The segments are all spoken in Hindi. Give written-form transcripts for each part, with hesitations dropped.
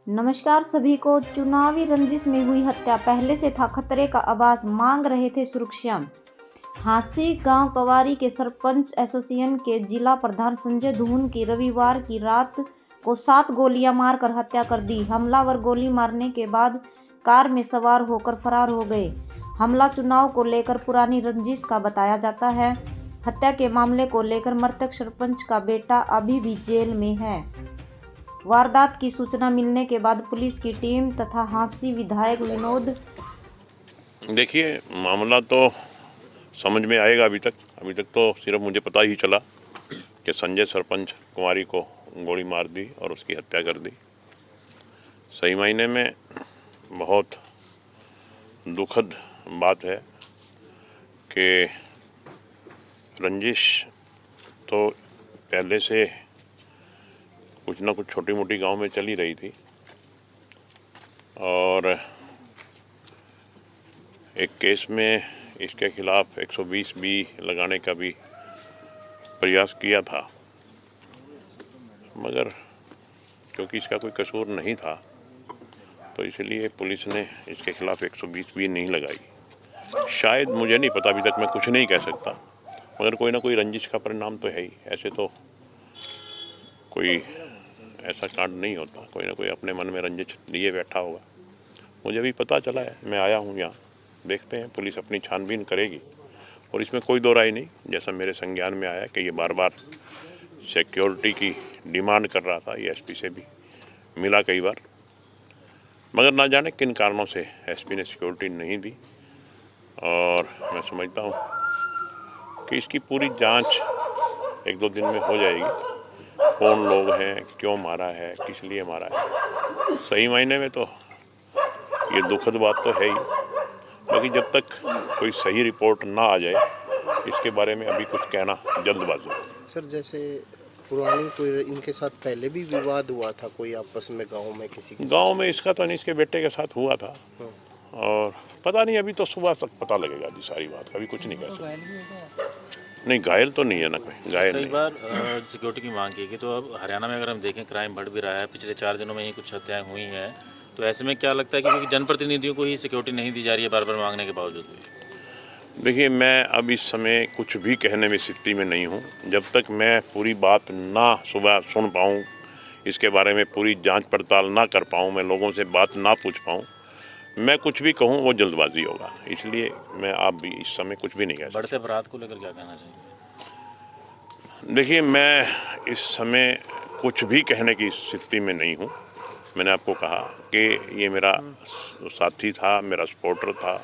नमस्कार सभी को। चुनावी रंजिश में हुई हत्या, पहले से था खतरे का आभास, मांग रहे थे सुरक्षा। हांसी गांव कवारी के सरपंच एसोसिएशन के जिला प्रधान संजय धून की रविवार की रात को 7 गोलियां मारकर हत्या कर दी। हमलावर गोली मारने के बाद कार में सवार होकर फरार हो गए। हमला चुनाव को लेकर पुरानी रंजिश का बताया जाता है। हत्या के मामले को लेकर मृतक सरपंच का बेटा अभी भी जेल में है। वारदात की सूचना मिलने के बाद पुलिस की टीम तथा हांसी विधायक विनोद। देखिए, मामला तो समझ में आएगा। अभी तक तो सिर्फ मुझे पता ही चला कि संजय सरपंच कुमारी को गोली मार दी और उसकी हत्या कर दी। सही मायने में बहुत दुखद बात है कि रंजिश तो पहले से कुछ ना कुछ छोटी मोटी गांव में चली रही थी और एक केस में इसके खिलाफ 120B लगाने का भी प्रयास किया था, मगर क्योंकि इसका कोई कसूर नहीं था तो इसलिए पुलिस ने इसके खिलाफ 120B नहीं लगाई। शायद, मुझे नहीं पता, अभी तक मैं कुछ नहीं कह सकता, मगर कोई ना कोई रंजिश का परिणाम तो है ही। ऐसे तो कोई ऐसा कांड नहीं होता, कोई ना कोई अपने मन में रंजिश लिए बैठा होगा। मुझे भी पता चला है, मैं आया हूँ यहाँ, देखते हैं, पुलिस अपनी छानबीन करेगी और इसमें कोई दो राय नहीं। जैसा मेरे संज्ञान में आया कि ये बार बार सिक्योरिटी की डिमांड कर रहा था, ये एसपी से भी मिला कई बार, मगर ना जाने किन कारणों से एसपी ने सिक्योरिटी नहीं दी। और मैं समझता हूँ कि इसकी पूरी जांच 1-2 दिन में हो जाएगी। कौन लोग हैं, क्यों मारा है, किस लिए मारा है, सही मायने में तो ये दुखद बात तो है ही। बाकी जब तक कोई सही रिपोर्ट ना आ जाए इसके बारे में अभी कुछ कहना जल्दबाजी है। सर, जैसे पुरानी कोई इनके साथ पहले भी विवाद हुआ था कोई आपस में गांव में किसी के गांव में? इसका तो नहीं, इसके बेटे के साथ हुआ था और पता नहीं, अभी तो सुबह तक पता लगेगा जी सारी बात। अभी कुछ नहीं कह सकते। नहीं, घायल तो नहीं है ना कोई, घायल कई नहीं। बार सिक्योरिटी की मांग की गई, तो अब हरियाणा में अगर हम देखें क्राइम बढ़ भी रहा है, पिछले 4 दिनों में ही कुछ हत्याएं हुई हैं, तो ऐसे में क्या लगता है कि क्योंकि जनप्रतिनिधियों को ही सिक्योरिटी नहीं दी जा रही है बार बार मांगने के बावजूद भी? देखिए, मैं अब इस समय कुछ भी कहने में स्थिति में नहीं हूँ। जब तक मैं पूरी बात ना सुबह सुन पाऊँ, इसके बारे में पूरी जांच पड़ताल ना कर पाऊँ, मैं लोगों से बात ना पूछ पाऊँ, मैं कुछ भी कहूँ वो जल्दबाजी होगा। इसलिए मैं आप भी इस समय कुछ भी नहीं कह सकता। बढ़ते अपराध को लेकर क्या कहना चाहिए? देखिए, मैं इस समय कुछ भी कहने की स्थिति में नहीं हूँ। मैंने आपको कहा कि ये मेरा साथी था, मेरा सपोर्टर था,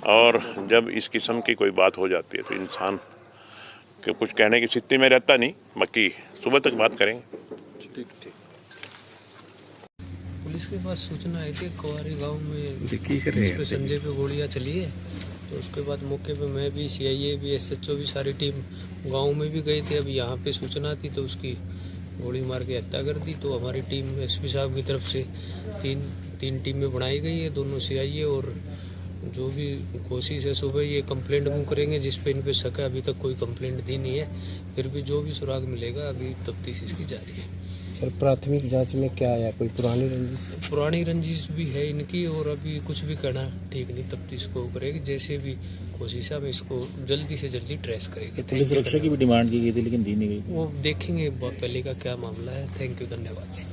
और जब इस किस्म की कोई बात हो जाती है तो इंसान के कुछ कहने की स्थिति में रहता नहीं। बाकी सुबह तक बात करेंगे। ठीक। पुलिस के पास सूचना आई थी कुंवारी गांव में संजय पे गोलियां चली है, तो उसके बाद मौके पे मैं भी, CIA भी, SHO भी, सारी टीम गांव में भी गए थे। अब यहाँ पे सूचना थी तो उसकी गोली मार के हत्या कर दी। तो हमारी टीम SP साहब की तरफ से तीन टीमें बनाई गई है, दोनों CIA, और जो भी कोशिश है सुबह ये कंप्लेंट मुँह करेंगे जिस पे इन पे शक है। अभी तक कोई कंप्लेंट दी नहीं है, फिर भी जो भी सुराग मिलेगा अभी तफ्तीश इसकी जारी है। सर, प्राथमिक जांच में क्या आया? कोई पुरानी रंजिश भी है इनकी, और अभी कुछ भी करना ठीक नहीं। तफ्तीश को करेगी, जैसे भी कोशिश है हम इसको जल्दी से जल्दी ट्रेस करेंगे। पुलिस सुरक्षा की भी डिमांड की गई थी लेकिन दी नहीं गई, वो देखेंगे बहुत पहले का क्या मामला है। थैंक यू, धन्यवाद।